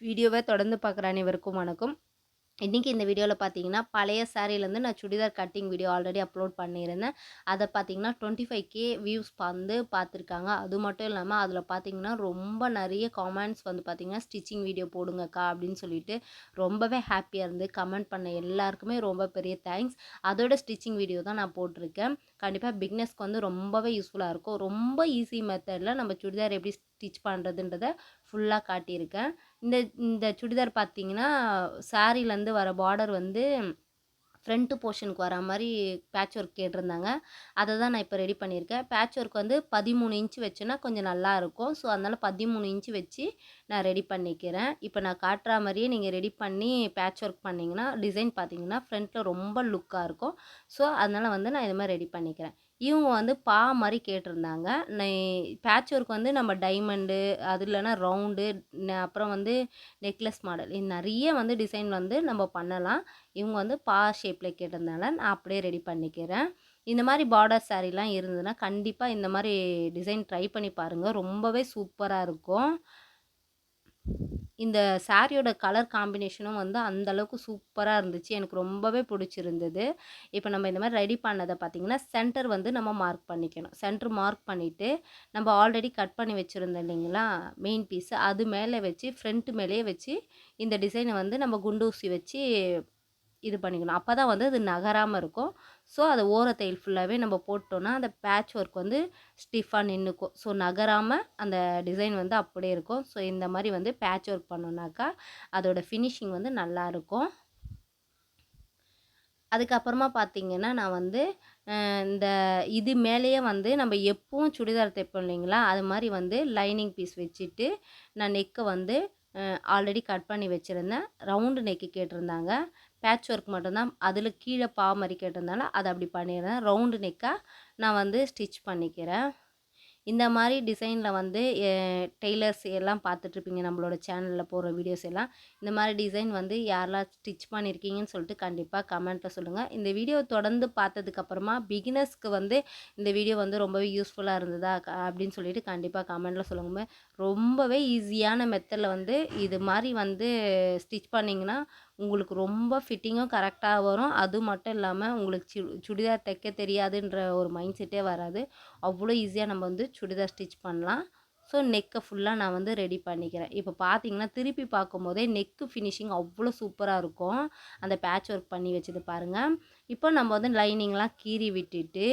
வீடியோவை தொடர்ந்து பார்க்குற அனைவருக்கும் வணக்கம். இன்றைக்கி இந்த வீடியோவில் பார்த்தீங்கன்னா பழைய சாரீலேருந்து நான் churidar cutting video already upload பண்ணியிருந்தேன். அதை பார்த்தீங்கன்னா 25K வியூஸ் வந்து பார்த்துருக்காங்க. அது மட்டும் இல்லாமல் அதில் பார்த்தீங்கன்னா ரொம்ப நிறைய காமெண்ட்ஸ் வந்து பார்த்தீங்கன்னா ஸ்டிச்சிங் வீடியோ போடுங்கக்கா அப்படின்னு சொல்லிட்டு ரொம்பவே ஹாப்பியாக இருந்து கமெண்ட் பண்ண எல்லாருக்குமே ரொம்ப பெரிய தேங்க்ஸ். அதோட ஸ்டிச்சிங் வீடியோ தான் நான் போட்டிருக்கேன். கண்டிப்பாக பிக்னஸ்க்கு வந்து ரொம்பவே யூஸ்ஃபுல்லாக இருக்கும். ரொம்ப ஈஸி மெத்தடில் நம்ம சுடிதார் எப்படி ஸ்டிச் பண்ணுறதுன்றதை ஃபுல்லாக காட்டியிருக்கேன். இந்த இந்த சுடிதார் பார்த்தீங்கன்னா சாரீலேருந்து வர பார்டர் வந்து ஃப்ரண்ட்டு போர்ஷனுக்கு வரா மாதிரி பேட்ச் ஒர்க் கேட்டிருந்தாங்க. அதை தான் நான் இப்போ ரெடி பண்ணியிருக்கேன். பேட்ச் ஒர்க் வந்து 13 இன்ச்சு வச்சேன்னா கொஞ்சம் நல்லாயிருக்கும். ஸோ அதனால் 13 இன்ச்சு வச்சு நான் ரெடி பண்ணிக்கிறேன். இப்போ நான் காட்டுற மாதிரியே நீங்கள் ரெடி பண்ணி பேட்ச் ஒர்க் பண்ணிங்கன்னா டிசைன் பார்த்தீங்கன்னா ஃப்ரண்ட்டில் ரொம்ப லுக்காக இருக்கும். ஸோ அதனால் வந்து நான் இது மாதிரி ரெடி பண்ணிக்கிறேன். இவங்க வந்து பா மாதிரி கேட்டிருந்தாங்க. பேட்ச் ஒர்க் வந்து நம்ம டைமண்டு அது இல்லைன்னா ரவுண்டு அப்புறம் வந்து நெக்லஸ் மாடல் இது நிறைய வந்து டிசைன் வந்து நம்ம பண்ணலாம். இவங்க வந்து பா ஷேப்பில் கேட்டதுனால நான் அப்படியே ரெடி பண்ணிக்கிறேன். இந்த மாதிரி பார்டர் சாரீலாம் இருந்ததுன்னா கண்டிப்பாக இந்த மாதிரி டிசைன் ட்ரை பண்ணி பாருங்கள். ரொம்பவே சூப்பராக இருக்கும். இந்த சாரியோட கலர் காம்பினேஷனும் வந்து அந்தளவுக்கு சூப்பராக இருந்துச்சு. எனக்கு ரொம்பவே பிடிச்சிருந்தது. இப்போ நம்ம இந்த மாதிரி ரெடி பண்ணதை பார்த்திங்கன்னா சென்டர் வந்து நம்ம மார்க் பண்ணிக்கணும். சென்டர் மார்க் பண்ணிவிட்டு நம்ம ஆல்ரெடி கட் பண்ணி வச்சுருந்தோம் இல்லைங்களா மெயின் பீஸு, அது மேலே வச்சு ஃப்ரண்ட்டு மேலேயே வச்சு இந்த டிசைனை வந்து நம்ம குண்டூசி வச்சு இது பண்ணிக்கணும். அப்போ தான் வந்து அது நகராமல் இருக்கும். ஸோ அதை ஓரத்தையில் ஃபுல்லாகவே நம்ம போட்டோன்னா அந்த பேட்ச் ஒர்க் வந்து ஸ்டிஃபாக நின்றுக்கும். ஸோ நகராமல் அந்த டிசைன் வந்து அப்படியே இருக்கும். ஸோ இந்த மாதிரி வந்து பேட்ச் ஒர்க் பண்ணோன்னாக்கா அதோட ஃபினிஷிங் வந்து நல்லாயிருக்கும். அதுக்கப்புறமா பார்த்திங்கன்னா நான் வந்து இந்த இது மேலேயே வந்து நம்ம எப்பவும் சுடிதார் தைப்போம் இல்லைங்களா, அது மாதிரி வந்து லைனிங் பீஸ் வச்சுட்டு நான் நெக்கை வந்து ஆல்ரெடி கட் பண்ணி வச்சுருந்தேன். ரவுண்டு நெக்கு கேட்டிருந்தாங்க. பேட்ச் ஒர்க் மட்டும்தான் அதில் கீழே பா மாதிரி கேட்டிருந்தால அதை அப்படி பண்ணிடுறேன். ரவுண்டு நெக்காக நான் வந்து ஸ்டிச் பண்ணிக்கிறேன். இந்த மாதிரி டிசைனில் வந்து டெய்லர்ஸ் எல்லாம் பார்த்துட்ருப்பீங்க நம்மளோட சேனலில் போடுற வீடியோஸ் எல்லாம். இந்த மாதிரி டிசைன் வந்து யாரெல்லாம் ஸ்டிச் பண்ணியிருக்கீங்கன்னு சொல்லிட்டு கண்டிப்பாக கமெண்ட்டில் சொல்லுங்கள். இந்த வீடியோ தொடர்ந்து பார்த்ததுக்கப்புறமா பிகினர்ஸ்க்கு வந்து இந்த வீடியோ வந்து ரொம்பவே யூஸ்ஃபுல்லாக இருந்ததா அப்படின்னு சொல்லிட்டு கண்டிப்பாக கமெண்ட்டில் சொல்லுங்கள். ரொம்பவே ஈஸியான மெத்தடில் வந்து இது மாதிரி வந்து ஸ்டிச் பண்ணிங்கன்னா உங்களுக்கு ரொம்ப ஃபிட்டிங்கும் கரெக்டாக வரும். அது மட்டும் இல்லாமல் உங்களுக்கு சுடிதார் தைக்க தெரியாதுன்ற ஒரு மைண்ட் செட்டே வராது. அவ்வளோ ஈஸியாக நம்ம வந்து சுடிதார் ஸ்டிச் பண்ணலாம். ஸோ நெக்கை ஃபுல்லாக நான் வந்து ரெடி பண்ணிக்கிறேன். இப்போ பார்த்தீங்கன்னா திருப்பி பார்க்கும்போதே நெக்கு ஃபினிஷிங் அவ்வளோ சூப்பராக இருக்கும். அந்த பேட்ச் ஒர்க் பண்ணி வச்சது பாருங்கள். இப்போ நம்ம வந்து லைனிங்லாம் கீறி விட்டுட்டு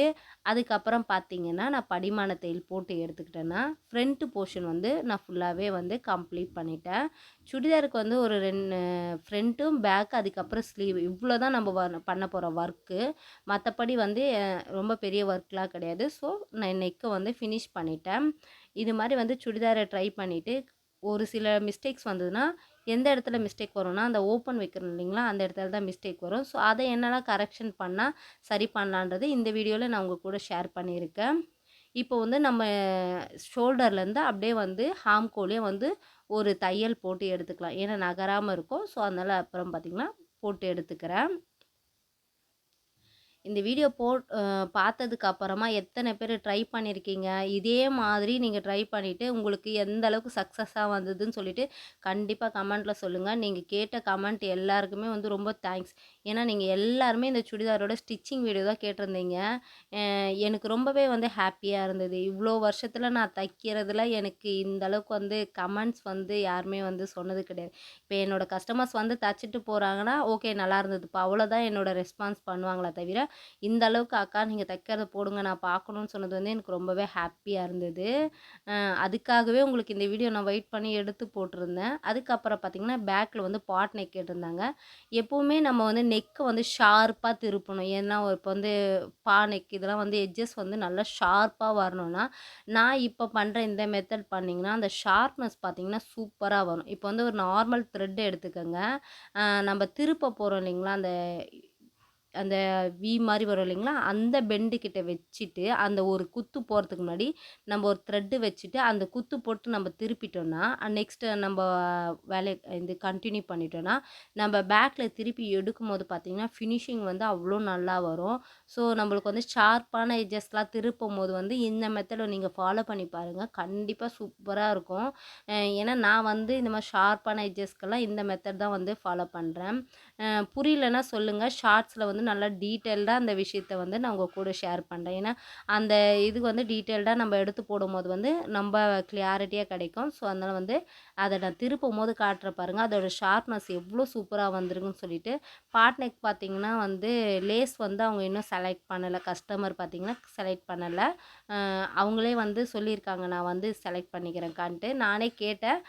அதுக்கப்புறம் பார்த்திங்கன்னா நான் படிமான தையல் போட்டு எடுத்துக்கிட்டேன்னா ஃப்ரண்ட்டு போர்ஷன் வந்து நான் ஃபுல்லாகவே வந்து கம்ப்ளீட் பண்ணிட்டேன். சுடிதாருக்கு வந்து ஒரு 2 ஃப்ரண்ட்டும் பேக் அதுக்கப்புறம் ஸ்லீவ் இவ்வளோ தான் நம்ம பண்ண போகிற ஒர்க்கு. மற்றபடி வந்து ரொம்ப பெரிய ஒர்க்லாம் கிடையாது. ஸோ நான் நெக்கை வந்து ஃபினிஷ் பண்ணிட்டேன். இது மாதிரி வந்து சுடிதாரை ட்ரை பண்ணிவிட்டு ஒரு சில மிஸ்டேக்ஸ் வந்ததுன்னா எந்த இடத்துல மிஸ்டேக் வரும்னா அந்த ஓப்பன் வைக்கிறோம் இல்லைங்களா, அந்த இடத்துல தான் மிஸ்டேக் வரும். ஸோ அதை என்னெல்லாம் கரெக்ஷன் பண்ணால் சரி பண்ணலான்றது இந்த வீடியோவில் நான் உங்கள் கூட ஷேர் பண்ணியிருக்கேன். இப்போ வந்து நம்ம ஷோல்டர்லேருந்து அப்படியே வந்து ஹாம்கோலே வந்து ஒரு தையல் போட்டு எடுத்துக்கலாம். ஏன்னா நகராமல் இருக்கும். ஸோ அதனால் அப்புறம் பார்த்திங்கன்னா போட்டு எடுத்துக்கிறேன். இந்த வீடியோ பார்த்ததுக்கு அப்புறமா எத்தனை பேர் ட்ரை பண்ணியிருக்கீங்க, இதே மாதிரி நீங்கள் ட்ரை பண்ணிவிட்டு உங்களுக்கு எந்த அளவுக்கு சக்ஸஸாக வந்ததுன்னு சொல்லிட்டு கண்டிப்பாக கமெண்ட்டில் சொல்லுங்கள். நீங்கள் கேட்ட கமெண்ட் எல்லாருக்குமே வந்து ரொம்ப தேங்க்ஸ். ஏன்னா நீங்கள் எல்லாருமே இந்த சுடிதாரோட ஸ்டிச்சிங் வீடியோ தான் கேட்டிருந்தீங்க. எனக்கு ரொம்பவே வந்து ஹாப்பியாக இருந்தது. இவ்வளோ வருஷத்தில் நான் தைக்கிறதுல எனக்கு இந்த அளவுக்கு வந்து கமெண்ட்ஸ் வந்து யாருமே வந்து சொன்னது கிடையாது. இப்போ என்னோடய கஸ்டமர்ஸ் வந்து தைச்சிட்டு போகிறாங்கன்னா ஓகே நல்லா இருந்ததுப்பா அவ்வளோதான் என்னோடய ரெஸ்பான்ஸ் பண்ணுவாங்களே தவிர இந்த அளவுக்கு அக்கா நீங்கள் தைக்கிறத போடுங்க நான் பார்க்கணுன்னு சொன்னது வந்து எனக்கு ரொம்பவே ஹாப்பியாக இருந்தது. அதுக்காகவே உங்களுக்கு இந்த வீடியோ நான் வெயிட் பண்ணி எடுத்து போட்டிருந்தேன். அதுக்கப்புறம் பார்த்திங்கன்னா பேக்கில் வந்து பாட் நெக் கேட்டிருந்தாங்க. எப்போவுமே நம்ம வந்து நெக்கை வந்து ஷார்ப்பாக திருப்பணும். ஏன்னா இப்போ வந்து பா நெக் இதெல்லாம் வந்து எட்ஜஸ் வந்து நல்லா ஷார்ப்பாக வரணும்னா நான் இப்போ பண்ணுற இந்த மெத்தட் பண்ணிங்கன்னா அந்த ஷார்ப்னஸ் பார்த்திங்கன்னா சூப்பராக வரும். இப்போ வந்து ஒரு நார்மல் த்ரெட் எடுத்துக்கோங்க. நம்ம திருப்ப போகிறோம் இல்லைங்களா அந்த அந்த வி மாரி வரும் இல்லைங்களா? அந்த பெண்டு கிட்ட வச்சுட்டு, அந்த ஒரு குத்து போறதுக்கு முன்னாடி நம்ம ஒரு த்ரெட்டு வச்சுட்டு, அந்த குத்து போட்டு நம்ம திருப்பிட்டோம்னா, நெக்ஸ்ட்டு நம்ப வேலைய இது கன்டின்யூ பண்ணிட்டோம்னா, நம்ம பேக்ல திருப்பி எடுக்கும்போது பார்த்தீங்கன்னா, ஃபினிஷிங் வந்து அவ்வளோ நல்லா வரும். ஸோ, நம்மளுக்கு வந்து ஷார்ப்பான எட்ஜஸ்லாம் திருப்பும்போது வந்து இந்த மெத்தட நீங்க ஃபாலோ பண்ணி பாருங்க. கண்டிப்பா சூப்பரா இருக்கும். ஏன்னா நான் வந்து இந்த மாரி ஷார்ப்பான எட்ஜஸ்க்கெல்லாம் இந்த மெத்தட் தான் வந்து ஃபாலோ பண்றேன். புரியலன்னா சொல்லுங்க. ஷார்ட்ஸ்ல வந்து நல்லா டீட்டெயில்டா அந்த விஷயத்த வந்து நான் உங்க கூட ஷேர் பண்றேன். ஏன்னா, அந்த இது வந்து டீட்டெயில்டா நம்ம எடுத்து போடும்போது வந்து நம்ப கிளாரிட்டியா கிடைக்கும். ஸோ, அதனால வந்து அத நான் திருப்பும்போது காட்டுறேன் பாருங்க. அதோட ஷார்ப்னஸ் எவ்வளோ சூப்பரா வந்திருக்குன்னு சொல்லிட்டு. பாட் நெக் பார்த்தீங்கன்னா வந்து லேஸ் வந்து அவங்க இன்னும் செலக்ட் பண்ணல. கஸ்டமர் பார்த்தீங்கன்னா செலக்ட் பண்ணல. அவங்களே வந்து சொல்லியிருக்காங்க, நான் வந்து செலக்ட் பண்ணிக்கிறேன்க்கான்ட்டு. நானே கேட்டேன்.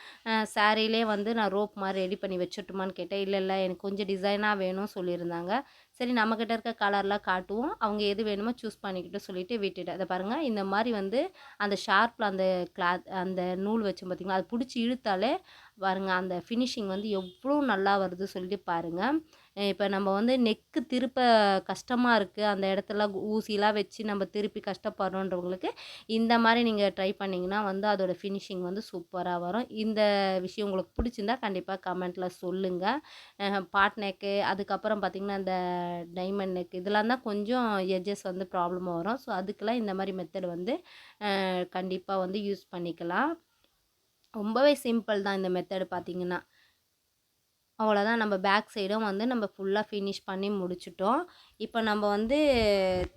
சாரீலே வந்து நான் ரோப் மாரி ரெடி பண்ணி வச்சுரட்டுமான்னு கேட்டேன். இல்ல, இல்ல எனக்கு கொஞ்சம் டிசைனா வேணும் சொல்லியிருந்தாங்க. சரி நம்மகிட்ட இருக்க கலர்லாம் காட்டுவோம். அவங்க எது வேணுமோ சூஸ் பண்ணிக்கிட்டும் சொல்லிட்டு விட்டுட்டேன். இத பாருங்க இந்த மாரி வந்து அந்த ஷார்ப்ல அந்த அந்த நூல் வச்சோம் பார்த்தீங்களா, அது புடிச்சு இழுத்தாலே பாருங்க அந்த ஃபினிஷிங் வந்து எவ்வளோ நல்லா வருது சொல்லிட்டு பாருங்க. இப்ப நம்ம வந்து நெக்கு திருப்ப கஷ்டமா இருக்கு. அந்த இடத்துல ஊசிலாம் வச்சு நம்ம திருப்பி கஷ்டப்படுறோன்றவங்களுக்கு, இந்த மாரி நீங்க ட்ரை பண்ணீங்கன்னா வந்து அதோட ஃபினிஷிங் வந்து சூப்பரா வரும். இந்த விஷயம் உங்களுக்கு புடிச்சிருந்தா கண்டிப்பா கமெண்ட்ல சொல்லுங்க. பாட் நெக்கு அதுக்கப்புறம் பார்த்தீங்கன்னா, இந்த டைமண்ட் நெக் இதெல்லாம் தான் கொஞ்சம் எட்ஜஸ் வந்து ப்ராப்ளமா வரும். ஸோ, அதுக்கெல்லாம் இந்த மாரி மெத்தட் வந்து கண்டிப்பா வந்து யூஸ் பண்ணிக்கலாம். ரொம்பவே சிம்பிள் தான் இந்த மெத்தட் பார்த்தீங்கன்னா. அவ்வளோதான் நம்ம பேக் சைடும் வந்து நம்ம ஃபுல்லாக ஃபினிஷ் பண்ணி முடிச்சுட்டோம். இப்போ நம்ம வந்து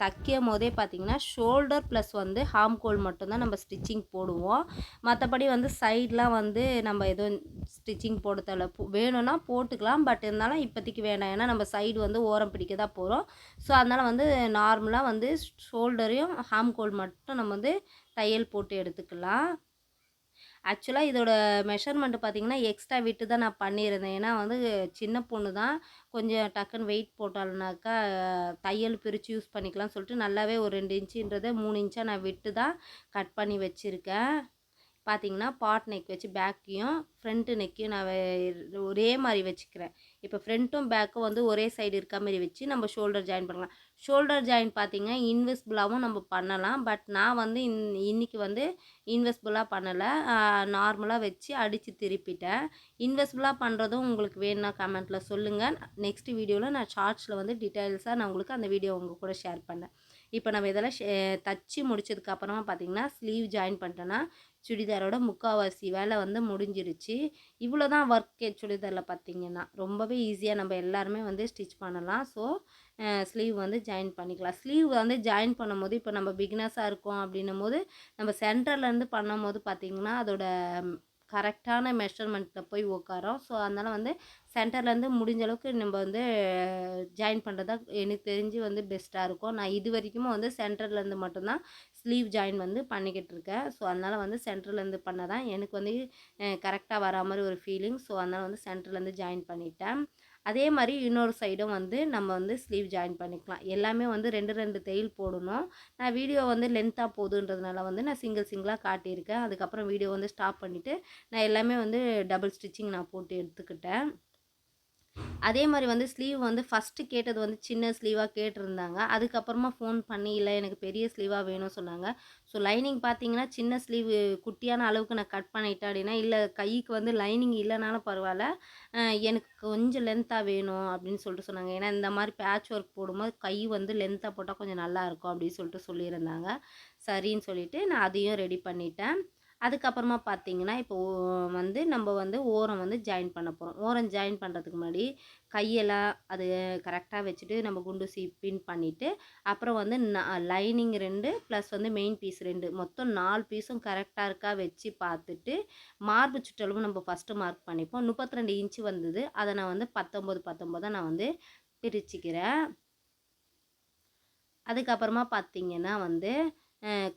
தைக்கும்போதே பார்த்தீங்கன்னா, ஷோல்டர் ப்ளஸ் வந்து ஹார்ம் ஹோல் மட்டும் தான் நம்ம ஸ்டிச்சிங் போடுவோம். மற்றபடி வந்து சைட்லாம் வந்து நம்ம எதுவும் ஸ்டிச்சிங் போட தேவையில்ல. வேணும்னா போட்டுக்கலாம். பட் இருந்தாலும் இப்போதைக்கு வேண்டாம். ஏன்னா நம்ம சைடு வந்து ஓரம் பிடிக்க தான் போகிறோம். ஸோ, அதனால் வந்து நார்மலாக வந்து ஷோல்டரையும் ஹார்ம் ஹோல் மட்டும் நம்ம வந்து தையல் போட்டு எடுத்துக்கலாம். ஆக்சுவலாக இதோட மெஷர்மெண்ட் பார்த்தீங்கன்னா, எக்ஸ்ட்ரா விட்டு தான் நான் பண்ணியிருந்தேன். ஏன்னா வந்து சின்ன பொண்ணு தான். கொஞ்சம் டக்குன்னு வெயிட் போட்டாள்னாக்கா, தையல் பிரித்து யூஸ் பண்ணிக்கலாம்னு சொல்லிட்டு நல்லாவே ஒரு 2 இன்ச்சுன்றத 3 இன்ச்சா நான் விட்டு தான் கட் பண்ணி வச்சுருக்கேன். பார்த்தீங்கன்னா, பாட் நெக் வச்சு பேக்கையும், ஃப்ரண்ட் நெக்கையும் நான் ஒரே மாரி வச்சுக்கிறேன். இப்போ ஃப்ரண்ட்டும் பேக்கும் வந்து ஒரே சைடு இருக்க மாரி வச்சு நம்ம ஷோல்டர் ஜாயின் பண்ணலாம். ஷோல்டர் ஜாயின் பார்த்தீங்கன்னா, இன்விசிபிளாவும் நம்ம பண்ணலாம். பட் நான் வந்து இன்னைக்கு வந்து இன்விசிபிளா பண்ணல. நார்மலா வச்சு அடிச்சு திருப்பிட்டேன். இன்விசிபிளா பண்ணுறதும் உங்களுக்கு வேணும்னா கமெண்ட்ல சொல்லுங்க. நெக்ஸ்ட் வீடியோல நான் ஷார்ட்ஸ்ல வந்து டீட்டெயில்ஸா நான் உங்களுக்கு அந்த வீடியோ உங்க கூட ஷேர் பண்ணேன். இப்போ நம்ம இதெல்லாம் தச்சு முடிச்சதுக்கு அப்புறமா பார்த்தீங்கன்னா, ஸ்லீவ் ஜாயின் பண்ணிட்டேன்னா, சுடிதாரோட முக்காவாசி வேலை வந்து முடிஞ்சிருச்சு. இவ்வளோ தான் ஒர்க்கே சுடிதாரில் பார்த்தீங்கன்னா. ரொம்பவே ஈஸியாக நம்ம எல்லாருமே வந்து ஸ்டிச் பண்ணலாம். ஸோ, ஸ்லீவ் வந்து ஜாயின் பண்ணிக்கலாம். ஸ்லீவ் வந்து ஜாயின் பண்ணும்போது இப்போ நம்ம பிகினர்ஸாக இருக்கோம் அப்படின்னும்போது, நம்ம சென்டர்லேருந்து பண்ணும்போது பார்த்தீங்கன்னா, அதோட கரெக்டான மெஷர்மெண்ட்டில் போய் உட்காரும். ஸோ, அதனால் வந்து சென்டர்லேருந்து முடிஞ்ச அளவுக்கு நம்ம வந்து ஜாயின் பண்ணுறது தான் எனக்கு தெரிஞ்சு வந்து பெஸ்ட்டாக இருக்கும். நான் இது வரைக்கும் வந்து சென்டர்லேருந்து மட்டும்தான் ஸ்லீவ் ஜாயின் வந்து பண்ணிக்கிட்டு இருக்கேன். ஸோ, அதனால் வந்து சென்டர்லேருந்து பண்ணால் தான் எனக்கு வந்து கரெக்டாக வரா மாதிரி ஒரு ஃபீலிங். ஸோ, அதனால் வந்து சென்டர்லேருந்து ஜாயின் பண்ணிட்டேன். அதே மாதிரி இன்னொரு சைடும் வந்து நம்ம வந்து ஸ்லீவ் ஜாயின் பண்ணிக்கலாம். எல்லாமே வந்து 2, 2 தையல் போடணும். நான் வீடியோ வந்து லென்த்தாக போகுதுன்றதுனால வந்து நான் சிங்கிளாக காட்டியிருக்கேன். அதுக்கப்புறம் வீடியோ வந்து ஸ்டாப் பண்ணிவிட்டு நான் எல்லாமே வந்து டபுள் ஸ்டிச்சிங் நான் போட்டு எடுத்துக்கிட்டேன். அதே மாதிரி வந்து ஸ்லீவ் வந்து ஃபஸ்ட்டு கேட்டது வந்து சின்ன ஸ்லீவாக கேட்டிருந்தாங்க. அதுக்கப்புறமா ஃபோன் பண்ணி, இல்லை எனக்கு பெரிய ஸ்லீவாக வேணும் சொன்னாங்க. ஸோ லைனிங் பார்த்தீங்கன்னா, சின்ன ஸ்லீவ் குட்டியான அளவுக்கு நான் கட் பண்ணிட்டேன் அப்படின்னா, இல்லை கைக்கு வந்து லைனிங் இல்லைனாலும் பரவாயில்ல, எனக்கு கொஞ்சம் லென்த்தாக வேணும் அப்படின்னு சொல்லிட்டு சொன்னாங்க. ஏன்னா இந்த மாதிரி பேட்ச் ஒர்க் போடும்போது கை வந்து லென்த்தாக போட்டால் கொஞ்சம் நல்லாயிருக்கும் அப்படின்னு சொல்லிட்டு சொல்லியிருந்தாங்க. சரின்னு சொல்லிவிட்டு நான் அதையும் ரெடி பண்ணிட்டேன். அதுக்கப்புறமா பார்த்தீங்கன்னா, இப்போ வந்து நம்ம வந்து ஓரம் வந்து ஜாயின் பண்ண போகிறோம். ஓரம் ஜாயின் பண்ணுறதுக்கு முன்னாடி கையெல்லாம் அது கரெக்டாக வச்சுட்டு நம்ம குண்டு பின் பண்ணிவிட்டு, அப்புறம் வந்து லைனிங் 2 ப்ளஸ் வந்து மெயின் பீஸ் 2 மொத்தம் 4 பீஸும் கரெக்டாக இருக்கா வச்சு பார்த்துட்டு, மார்பு சுற்றளவு நம்ம ஃபஸ்ட்டு மார்க் பண்ணிப்போம். 32 இன்ச்சு வந்தது. அதை நான் வந்து 19, 19 நான் வந்து பிரிச்சுக்கிறேன். அதுக்கப்புறமா பார்த்தீங்கன்னா வந்து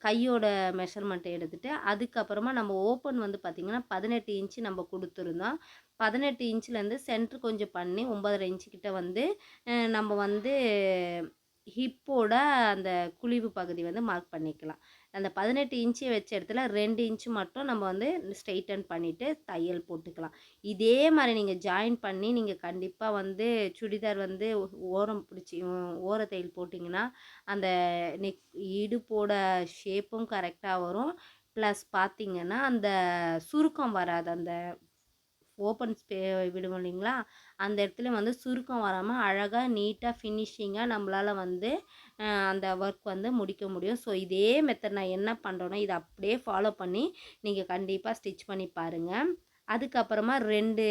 கையோட மெஷர்மெண்ட்டை எடுத்துகிட்டு, அதுக்கப்புறமா நம்ம ஓப்பன் வந்து பார்த்திங்கன்னா 18 இன்ச்சு நம்ம கொடுத்துருந்தோம். 18 இன்ச்லேருந்து சென்ட்ரு கொஞ்சம் பண்ணி 9.5 இன்ச்சு கிட்ட வந்து நம்ம வந்து ஹிப்போட அந்த குழிவு பகுதி வந்து மார்க் பண்ணிக்கலாம். அந்த 18 இன்ச்சு வச்ச இடத்துல 2 இன்ச்சு மட்டும் நம்ம வந்து ஸ்ட்ரெயிட்டன் பண்ணிவிட்டு தையல் போட்டுக்கலாம். இதே மாதிரி நீங்கள் ஜாயின் பண்ணி நீங்கள் கண்டிப்பாக வந்து சுடிதார் வந்து ஓரம் பிடிச்சி ஓர தையல் போட்டிங்கன்னா அந்த நெக் இடுப்போட ஷேப்பும் கரெக்டாக வரும். ப்ளஸ் பார்த்திங்கன்னா அந்த சுருக்கம் வராது. அந்த ஓப்பன் விடுவோம் இல்லைங்களா, அந்த இடத்துல வந்து சுருக்கம் வராமல் அழகாக நீட்டாக ஃபினிஷிங்காக நம்மளால் வந்து அந்த ஒர்க் வந்து முடிக்க முடியும். ஸோ இதே மெத்தட் நான் என்ன பண்ணுறேன்னா இதை அப்படியே ஃபாலோ பண்ணி நீங்கள் கண்டிப்பாக ஸ்டிச் பண்ணி பாருங்கள். அதுக்கப்புறமா 2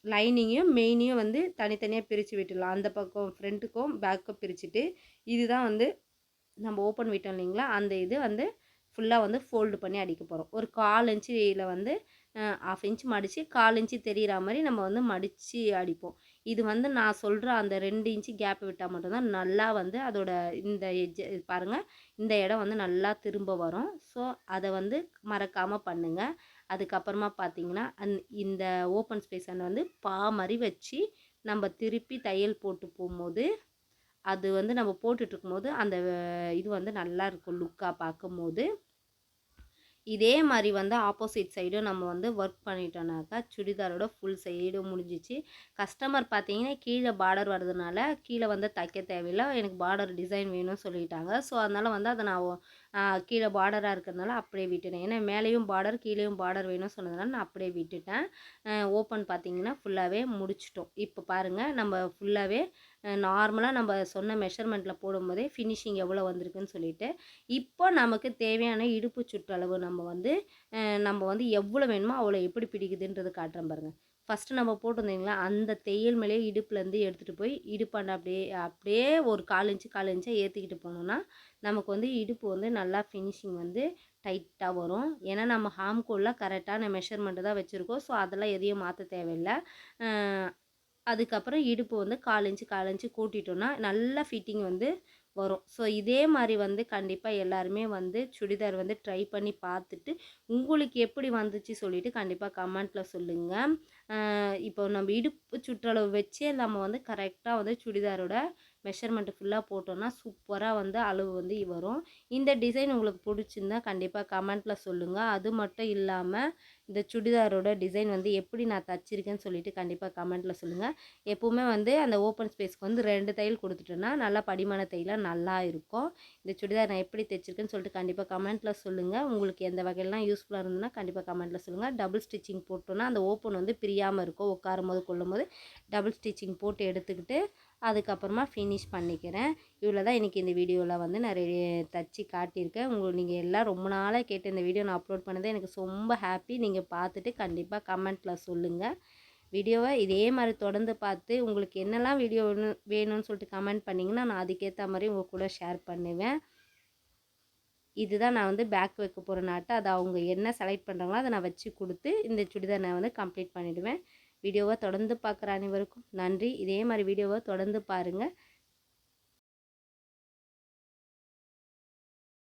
லைனிங்கையும் மெயினையும் வந்து தனித்தனியாக பிரித்து விட்டுடலாம். அந்த பக்கம் ஃப்ரண்ட்டுக்கும் பேக்கும் பிரிச்சுட்டு இதுதான் வந்து நம்ம ஓப்பன் விட்டோம் இல்லைங்களா, அந்த இது வந்து ஃபுல்லாக வந்து ஃபோல்டு பண்ணி அடிக்க போகிறோம். ஒரு 1/4 இன்ச்சில் வந்து 1/2 இன்ச் மடித்து 1/4 இன்ச்சு தெரிகிற மாதிரி நம்ம வந்து மடித்து அடிப்போம். இது வந்து நான் சொல்கிற அந்த 2 இன்ச்சு கேப் விட்டால் மட்டும்தான் நல்லா வந்து அதோட இந்த எட்ஜ் பாருங்கள், இந்த இடம் வந்து நல்லா திரும்ப வரும். ஸோ அதை வந்து மறக்காமல் பண்ணுங்கள். அதுக்கப்புறமா பார்த்தீங்கன்னா இந்த ஓப்பன் ஸ்பேஸ் வந்து மாதிரி வச்சு நம்ம திருப்பி தையல் போட்டு போகும்போது அது வந்து நம்ம போட்டுட்ருக்கும்போது அந்த இது வந்து நல்லாயிருக்கும் லுக்காக பார்க்கும்போது. இதே மாதிரி வந்து ஆப்போசிட் சைடும் நம்ம வந்து ஒர்க் பண்ணிட்டோம்னாக்கா சுடிதாரோட ஃபுல் சைடும் முடிஞ்சிச்சு. கஸ்டமர் பார்த்தீங்கன்னா கீழே பார்டர் வரதுனால கீழே வந்து தைக்க தேவையில்லை, எனக்கு பார்டர் டிசைன் வேணும்னு சொல்லிட்டாங்க. ஸோ அதனால் வந்து அதை நான் கீழே பார்டராக இருக்கிறதுனால அப்படியே விட்டுட்டேன். ஏன்னா மேலேயும் பார்டர் கீழேயும் பார்டர் வேணும்னு சொன்னதுனால நான் அப்படியே விட்டுட்டேன். ஓப்பன் பார்த்தீங்கன்னா ஃபுல்லாகவே முடிச்சிட்டோம். இப்போ பாருங்கள் நம்ம ஃபுல்லாகவே நார்மலாக நம்ம சொன்ன மெஷர்மெண்ட்டில் போடும்போதே ஃபினிஷிங் எவ்வளோ வந்திருக்குன்னு சொல்லிட்டு, இப்போ நமக்கு தேவையான இடுப்பு சுற்றளவு நம்ம வந்து எவ்வளோ வேணுமோ அவ்வளோ எப்படி பிடிக்குதுன்றது காட்டுறேன் பாருங்கள். ஃபஸ்ட்டு நம்ம போட்டிருந்தீங்களா அந்த தையல் மேலேயே இடுப்புலேருந்து எடுத்துகிட்டு போய் இடுப்பாண்ட அப்படியே அப்படியே ஒரு 1/4 இன்ச்சு 1/4 இன்ச்சாக ஏற்றிக்கிட்டு போனோம்னா நமக்கு வந்து இடுப்பு வந்து நல்லா ஃபினிஷிங் வந்து டைட்டாக வரும். ஏன்னா நம்ம ஹாம்கோலில் கரெக்டான மெஷர்மெண்ட்டு தான் வச்சுருக்கோம். ஸோ அதெல்லாம் எதையும் மாற்ற தேவையில்லை. அதுக்கப்புறம் இடுப்பு வந்து 1/4 இன்ச்சு 1/4 இன்ச்சு கூட்டிட்டோம்னா நல்லா ஃபிட்டிங் வந்து வரும். ஸோ இதே மாதிரி வந்து கண்டிப்பாக எல்லாருமே வந்து சுடிதார் வந்து ட்ரை பண்ணி பார்த்துட்டு உங்களுக்கு எப்படி வந்துச்சு சொல்லிவிட்டு கண்டிப்பாக கமெண்ட்டில் சொல்லுங்கள். இப்போ நம்ம இடுப்பு சுற்றளவு வச்சே நம்ம வந்து கரெக்டாக வந்து சுடிதாரோட மெஷர்மெண்ட்டு ஃபுல்லாக போட்டோம்னா சூப்பராக வந்து அளவு வந்து வரும். இந்த டிசைன் உங்களுக்கு பிடிச்சிருந்தா கண்டிப்பாக கமெண்ட்டில் சொல்லுங்கள். அது மட்டும் இல்லாமல் இந்த சுடிதாரோட டிசைன் வந்து எப்படி நான் தச்சிருக்கேன்னு சொல்லிட்டு கண்டிப்பாக கமெண்ட்டில் சொல்லுங்கள். எப்போவுமே வந்து அந்த ஓப்பன் ஸ்பேஸ்க்கு வந்து 2 தையல் கொடுத்துட்டோன்னா நல்லா படிமான தையலாக நல்லா இருக்கும். இந்த சுடிதார் நான் எப்படி தைச்சிருக்கேன்னு சொல்லிட்டு கண்டிப்பாக கமெண்ட்டில் சொல்லுங்கள். உங்களுக்கு எந்த வகையெல்லாம் யூஸ்ஃபுல்லாக இருந்ததுன்னா கண்டிப்பாக கமெண்ட்டில் சொல்லுங்கள். டபுள் ஸ்டிச்சிங் போட்டோன்னா அந்த ஓப்பன் வந்து பிரியாமல் இருக்கும். உட்காரும் போது கொள்ளும்போது டபுள் ஸ்டிச்சிங் போட்டு எடுத்துக்கிட்டு அதுக்கப்புறமா ஃபினிஷ் பண்ணிக்கிறேன். இவ்வளோ தான் இன்றைக்கி இந்த வீடியோவில் வந்து நான் தச்சு காட்டியிருக்கேன். நீங்கள் எல்லாம் ரொம்ப நாளாக கேட்ட இந்த வீடியோ நான் அப்லோட் பண்ணது எனக்கு ரொம்ப ஹாப்பி. நீங்கள் பார்த்துட்டு கண்டிப்பாக கமெண்ட்டில் சொல்லுங்கள். வீடியோவை இதே மாதிரி தொடர்ந்து பார்த்து உங்களுக்கு என்னெல்லாம் வீடியோ வேணும்னு சொல்லிட்டு கமெண்ட் பண்ணிங்கன்னா நான் அதுக்கேற்ற மாதிரி உங்கள் கூட ஷேர் பண்ணுவேன். இதுதான் நான் வந்து பேக் வைக்க போகிற நாட்டு. அதை அவங்க என்ன செலக்ட் பண்ணுறாங்களோ அதை நான் வச்சு கொடுத்து இந்த சுடிதார் நான் வந்து கம்ப்ளீட் பண்ணிவிடுவேன். வீடியோவை தொடர்ந்து பார்க்குற அனைவருக்கும் நன்றி. இதே மாதிரி வீடியோவை தொடர்ந்து பாருங்கள்.